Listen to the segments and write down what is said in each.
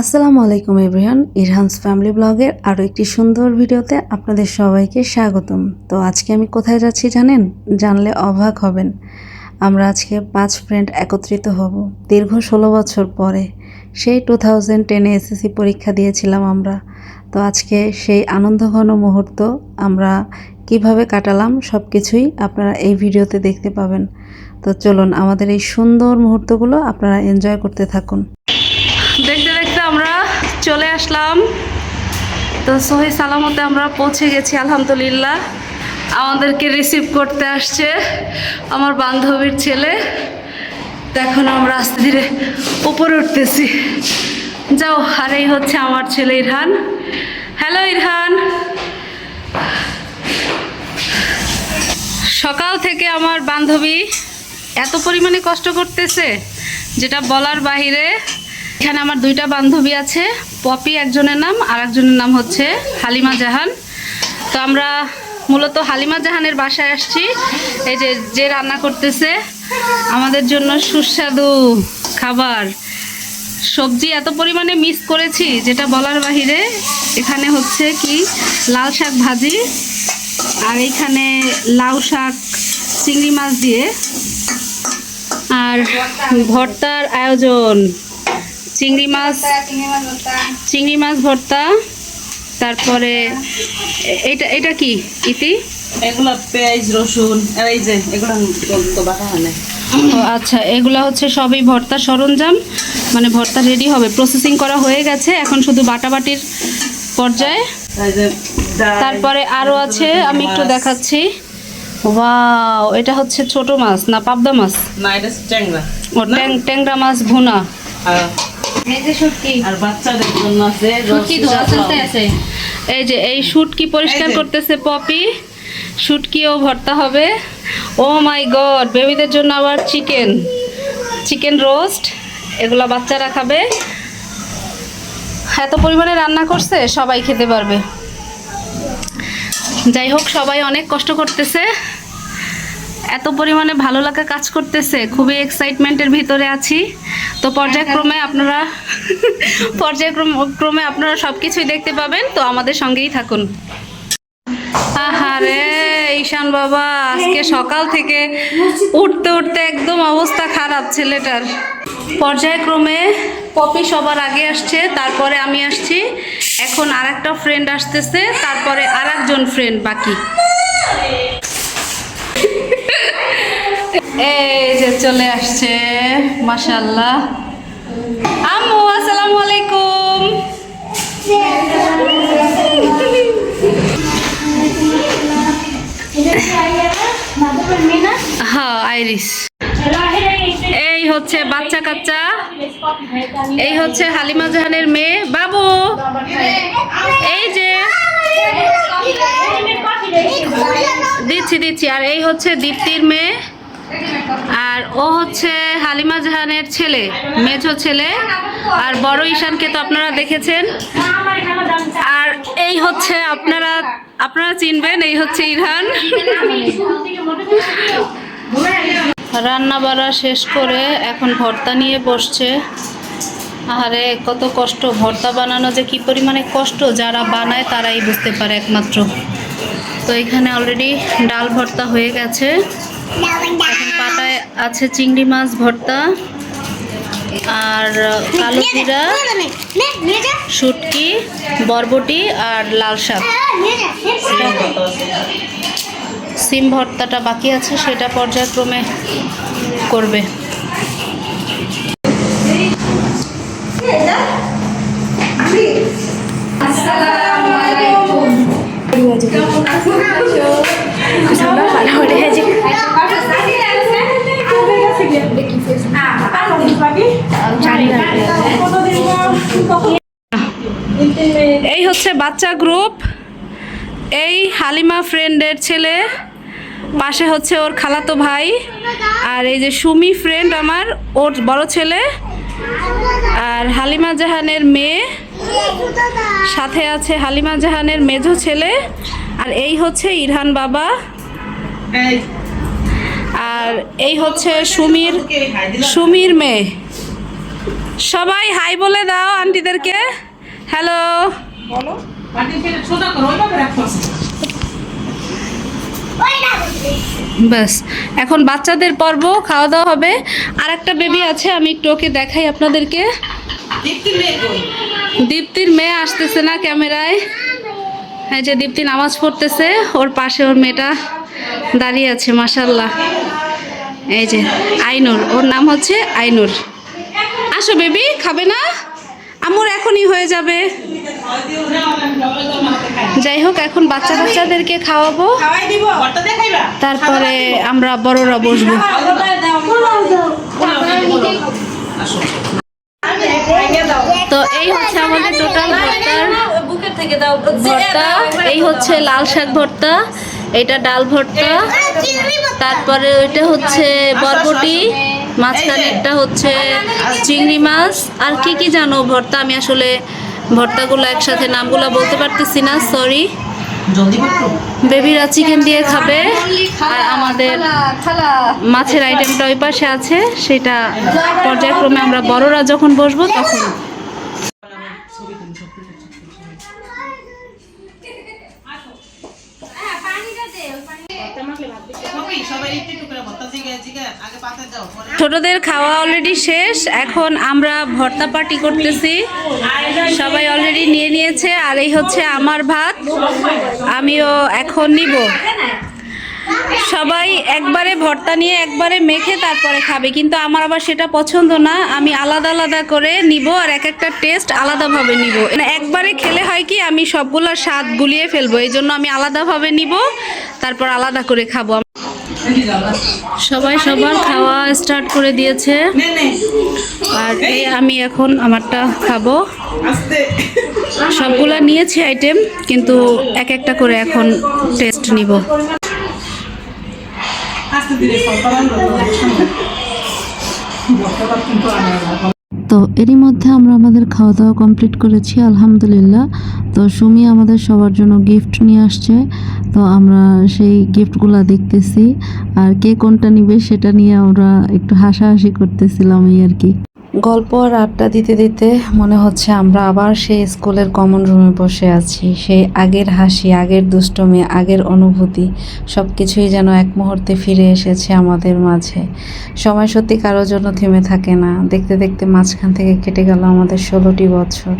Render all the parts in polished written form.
আসসালামু আলাইকুম everyone, ইরহানস family ব্লগের আরও একটি সুন্দর ভিডিওতে আপনাদের সবাইকে স্বাগতম। তো আজকে আমি কোথায় যাচ্ছি জানেন? জানলে অবাক হবেন। আমরা আজকে 5 ফ্রেন্ড একত্রিত হব দীর্ঘ 16 বছর পরে। সেই 2010-এ এসএসসি পরীক্ষা দিয়েছিলাম আমরা। তো আজকে সেই আনন্দঘন মুহূর্ত আমরা কিভাবে কাটালাম সব কিছুই আপনারা এই ভিডিওতে দেখতে পাবেন। তো চলুন আমাদের এই সুন্দর মুহূর্তগুলো আপনারা এনজয় করতে থাকুন। দেখতে দেখতে আমরা চলে আসলাম। তো সহি সালামতে আমরা পৌঁছে গেছি আলহামদুলিল্লাহ। আমাদেরকে রিসিভ করতে আসছে আমার বান্ধবীর ছেলে। তো এখন আমরা আস্তে ধীরে উপরে উঠতেছি। যাও, আর এই হচ্ছে আমার ছেলে ইরহান। হ্যালো ইরহান। সকাল থেকে আমার বান্ধবী এত পরিমাণে কষ্ট করতেছে যেটা বলার বাহিরে। এখানে আমার দুইটা বান্ধবী আছে, পপি একজনের নাম আর একজনের নাম হচ্ছে হালিমা জাহান। তো আমরা মূলত হালিমা জাহানের বাসায় আসছি। এই যে রান্না করতেছে আমাদের জন্য সুস্বাদু খাবার। সবজি এত পরিমাণে মিস করেছি যেটা বলার বাহিরে। এখানে হচ্ছে কি লাল শাক ভাজি, আর এইখানে লাউ শাক চিংড়ি মাছ দিয়ে, আর ভর্তার আয়োজন চিংড়ি মাছ ভর্তা। তারপরে এটা কি ইতি? এগুলা পেঁয়াজ রসুন, এই যে এগুলা তো বাটা হয় না। আচ্ছা, এগুলা হচ্ছে সবই ভর্তা সরঞ্জাম, মানে ভর্তা রেডি হবে, প্রসেসিং করা হয়ে গেছে, এখন শুধু বাটাবাটির পর্যায়ে। তারপরে আরও আছে, আমি একটু দেখাচ্ছি। ওয়াও, এটা হচ্ছে ছোট মাছ না পাবদা মাছ? না, এটা ট্যাংরা। ও ট্যাংরা মাছ ভুনা। এই যে এই শুটকি পরিষ্কার করতেছে পপি। শুটকিও ভর্তা হবে। ও মাই গড, বেবিদের জন্য আবার চিকেন রোস্ট, এগুলা বাচ্চারা খাবে। এত পরিমাণে রান্না করছে, সবাই খেতে পারবে। যাই হোক, সবাই অনেক কষ্ট করতেছে, এত পরিমাণে ভালো লাগা কাজ করতেছে, খুবই এক্সাইটমেন্টের ভিতরে আছি। তো পর্যায়ক্রমে আপনারা সব কিছুই দেখতে পাবেন। তো আমাদের সঙ্গেই থাকুন। আহারে ঈশান বাবা, আজকে সকাল থেকে উঠতে একদম অবস্থা খারাপ ছেলেটার। পর্যায়ক্রমে পপি সবার আগে আসছে, তারপরে আমি আসছি, এখন আরেকটা ফ্রেন্ড আসতেছে, তারপরে আরেকজন ফ্রেন্ড বাকি। এই যে চলে আসছে মাশাআল্লাহ। আম্মু আসসালামু আলাইকুম। হ্যাঁ, আইরিস। এই হচ্ছে বাচ্চা কাচ্চা, এই হচ্ছে হালিমা জাহানের মেয়ে বাবু। এই যে দিচ্ছি। আর এই হচ্ছে দীপ্তির মেয়ে, আর ও হচ্ছে হালিমা জাহানের ছেলে, মেজো ছেলে। আর বড় ঈশানকে তো আপনারা দেখেছেন। আর এই হচ্ছে আপনারা চিনবেন, এই হচ্ছে ইরহান। রান্না বাড়া শেষ করে এখন ভর্তা নিয়ে বসছে। আরে কত কষ্ট, ভর্তা বানানো যে কি পরিমাণে কষ্ট, যারা বানায় তারাই বুঝতে পারে একমাত্র। তো এখানে অলরেডি ডাল ভর্তা হয়ে গেছে। এখন পাতায় আছে চিংড়ি মাছ ভর্তা, আর কালো জিরা, শুটকি, বরবটি আর লাল শাক। সিম ভর্তাটা বাকি আছে, সেটা পর্যায়ক্রমে করবে। এই হচ্ছে বাচ্চা গ্রুপ। এই হালিমা ফ্রেন্ডের ছেলে, পাশে হচ্ছে ওর খালাতো ভাই, আর এই যে সুমি ফ্রেন্ড আমার, ওর বড় ছেলে, আর হালিমা জাহানের মেয়ে, সাথে আছে হালিমা জাহানের মেজো ছেলে, আর এই হচ্ছে ইরহান বাবা, আর এই হচ্ছে সুমির মেয়ে। সবাই হাই বলে দাও আন্টিদেরকে। হ্যালো। বলো সোজা করো ওইভাবে রাখো। ব্যাস এখন বাচ্চাদের পর্ব, খাওয়া দাওয়া হবে। আর একটা বেবি আছে, আমি একটু ওকে দেখাই আপনাদেরকে। দীপ্তি মেয়ে কই? দীপ্তির মেয়ে আসতেছে না ক্যামেরায়। এই যে দীপ্তি নামাজ পড়তেছে, ওর পাশে ওর মেয়েটা দাঁড়িয়ে আছে মাশাল্লাহ। এই যে আইনুর, ওর নাম হচ্ছে আইনুর। আসো বেবি, খাবে না? আমুর এখনই হয়ে যাবে। যাই হোক, এখন বাচ্চা কাচ্চাদেরকে খাওয়াবো, খাওয়াই দিব বড়টা দেখাইবা। তারপরে আমরা বড়রা বসবো। তো এই হচ্ছে আমাদের টোটাল ভর্তা। এই হচ্ছে লাল শাক ভর্তা, এটা ডাল ভর্তা, তারপরে ওইটা হচ্ছে বরবটি, মাঝখানেরটা হচ্ছে চিংড়ি মাছ, আর কি কি জানো ভর্তা। আমি আসলে ভর্তাগুলো একসাথে নামগুলো বলতে পারতেছি না, সরি। বেবিরা চিকেন দিয়ে খাবে, আর আমাদের মাছের আইটেমটা ওই পাশে আছে, সেটা পর্যায়ক্রমে আমরা বড়রা যখন বসবো তখন। ছোটদের খাওয়া অলরেডি শেষ, এখন আমরা ভর্তা পার্টি করতেছি। সবাই অলরেডি নিয়ে নিয়েছে, আর এই হচ্ছে আমার ভাত, আমিও এখন নিব। সবাই একবারে ভর্তা নিয়ে একবারে মেখে তারপরে খাবে, কিন্তু আমার আবার সেটা পছন্দ না। আমি আলাদা আলাদা করে নিব, আর এক একটা টেস্ট আলাদাভাবে নিব। একবারে খেলে হয় কি, আমি সবগুলোর স্বাদ গুলিয়ে ফেলবো, এই জন্য আমি আলাদাভাবে নিব, তারপর আলাদা করে খাবো। সবাই সবার খাওয়া স্টার্ট করে দিয়েছে, আর এই আমি এখন আমারটা খাবো। সবগুলা নিয়েছি আইটেম, কিন্তু এক একটা করে এখন টেস্ট নিব। তো এরই মধ্যে আমরা আমাদের খাওয়া দাওয়া কমপ্লিট করেছি আলহামদুলিল্লাহ। তো সুমি আমাদের সবার জন্য গিফট নিয়ে আসছে, তো আমরা সেই গিফটগুলো দেখতেছি, আর কে কোনটা নিবে সেটা নিয়ে আমরা একটু হাসাহাসি করতেছিলাম, এই আর কি। গল্প আর আড্ডা দিতে দিতে মনে হচ্ছে আমরা আবার সেই স্কুলের কমন রুমে বসে আছি। সেই আগের হাসি, আগের দুষ্টমি, আগের অনুভূতি সব কিছুই যেন এক মুহূর্তে ফিরে এসেছে আমাদের মাঝে। সময় সত্যি কারোর জন্য থেমে থাকে না। দেখতে দেখতে মাঝখান থেকে কেটে গেল আমাদের 16টি বছর।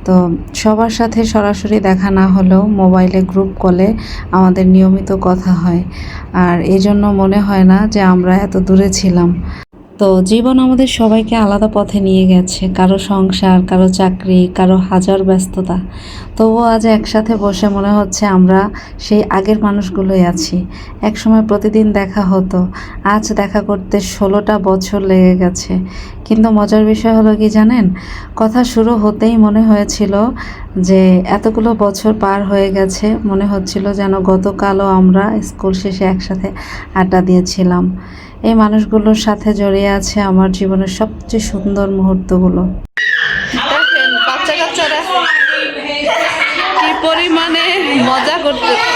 তো সবার সাথে সরাসরি দেখা না হলেও মোবাইলে গ্রুপ কলে আমাদের নিয়মিত কথা হয়, আর এই জন্য মনে হয় না যে আমরা এত দূরে ছিলাম। তো জীবন আমাদের সবাইকে আলাদা পথে নিয়ে গেছে, কারো সংসার, কারো চাকরি, কারো হাজার ব্যস্ততা। তবুও আজ একসাথে বসে মনে হচ্ছে আমরা সেই আগের মানুষগুলোই আছি। একসময় প্রতিদিন দেখা হতো, আজ দেখা করতে 16টা বছর লেগে গেছে। কিন্তু মজার বিষয় হলো কি জানেন, কথা শুরু হতেই মনে হয়েছিল যে এতগুলো বছর পার হয়ে গেছে, মনে হচ্ছিল যেন গতকালও আমরা স্কুল শেষে একসাথে আড্ডা দিয়েছিলাম। এই মানুষগুলোর সাথে জড়িয়ে আছে আমার জীবনের সবচেয়ে সুন্দর মুহূর্তগুলো। দেখেন বাচ্চা কাচ্চারা কি পরিমাণে মজা করতেছে।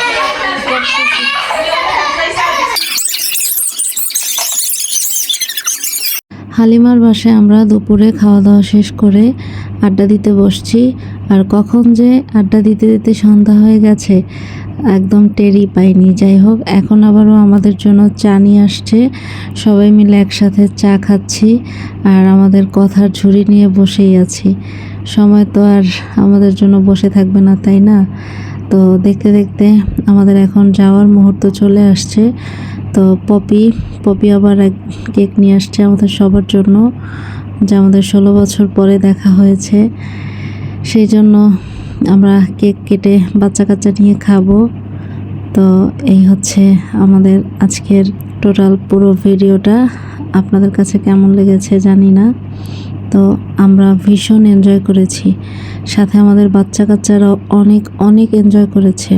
হালিমার বাসায় আমরা দুপুরে খাওয়া দাওয়া শেষ করে আড্ডা দিতে বসছি, আর কখন যে আড্ডা দিতে দিতে সন্ধ্যা হয়ে গেছে একদম টেরই পাইনি। যাই হোক, এখন আবারও আমাদের জন্য চা নিয়ে আসছে, সবাই মিলে একসাথে চা খাচ্ছি, আর আমাদের কথার ঝুড়ি নিয়ে বসেই আছি। সময় তো আর আমাদের জন্য বসে থাকবে না, তাই না? তো দেখতে দেখতে আমাদের এখন যাওয়ার মুহূর্ত চলে আসছে। তো পপি আবার এক কেক নিয়ে আসছে আমাদের সবার জন্য, যা আমাদের 16 বছর পরে দেখা হয়েছে, সেই জন্য আমরা কেক কেটে বাচ্চা কাচ্চা নিয়ে খাবো। তো এই হচ্ছে আমাদের আজকের টোটাল পুরো ভিডিওটা। আপনাদের কাছে কেমন লেগেছে জানি না। তো আমরা ভীষণ এনজয় করেছি, সাথে আমাদের বাচ্চা কাচ্চারাও অনেক অনেক এনজয় করেছে।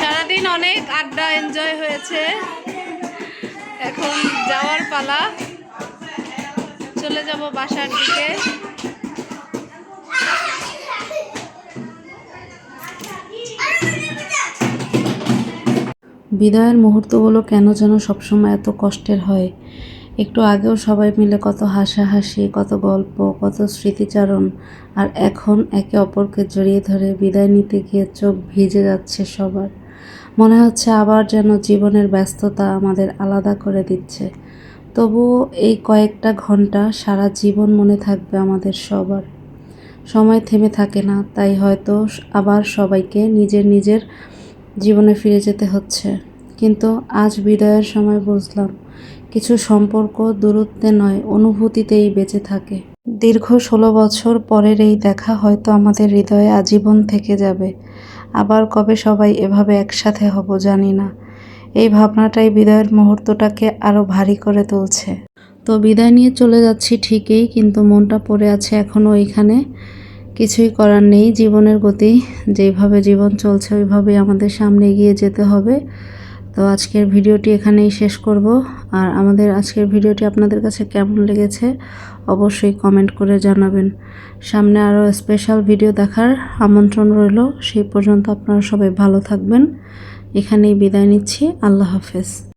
সারাদিন অনেক আড্ডা এনজয় হয়েছে, এখন যাওয়ার পালা। চলে যাব বাসার দিকে। বিদায়ের মুহূর্তগুলো কেন যেন সবসময় এত কষ্টের হয়। একটু আগেও সবাই মিলে কত হাসাহাসি, কত গল্প, কত স্মৃতিচারণ, আর এখন একে অপরকে জড়িয়ে ধরে বিদায় নিতে গিয়ে চোখ ভিজে যাচ্ছে সবার। মনে হচ্ছে আবার যেন জীবনের ব্যস্ততা আমাদের আলাদা করে দিচ্ছে। তবুও এই কয়েকটা ঘন্টা সারা জীবন মনে থাকবে আমাদের সবার। সময় থেমে থাকে না, তাই হয়তো আবার সবাইকে নিজের নিজের জীবনে ফিরে যেতে হচ্ছে। কিন্তু আজ বিদায়ের সময় বুঝলাম, কিছু সম্পর্ক দূরত্বে নয়, অনুভূতিতেই বেঁচে থাকে। দীর্ঘ 16 বছর পরের এই দেখা হয়তো আমাদের হৃদয়ে আজীবন থেকে যাবে। আবার কবে সবাই এভাবে একসাথে হব জানি না। এই ভাবনাটাই বিদায়ের মুহূর্তটাকে আরো ভারী করে তুলছে। তো বিদায় নিয়ে চলে যাচ্ছি ঠিকই, কিন্তু মনটা পড়ে আছে এখনো ওইখানে। কিছুই করার নেই, জীবনের গতি, যেভাবে জীবন চলছে ওইভাবেই আমাদের সামনে এগিয়ে যেতে হবে। তো আজকের ভিডিওটি এখানেই শেষ করব। আর আমাদের আজকের ভিডিওটি আপনাদের কাছে কেমন লেগেছে অবশ্যই কমেন্ট করে জানাবেন। সামনে আরও স্পেশাল ভিডিও দেখার আমন্ত্রণ রইল। সেই পর্যন্ত আপনারা সবাই ভালো থাকবেন। এখানেই বিদায় নিচ্ছি। আল্লাহ হাফেজ।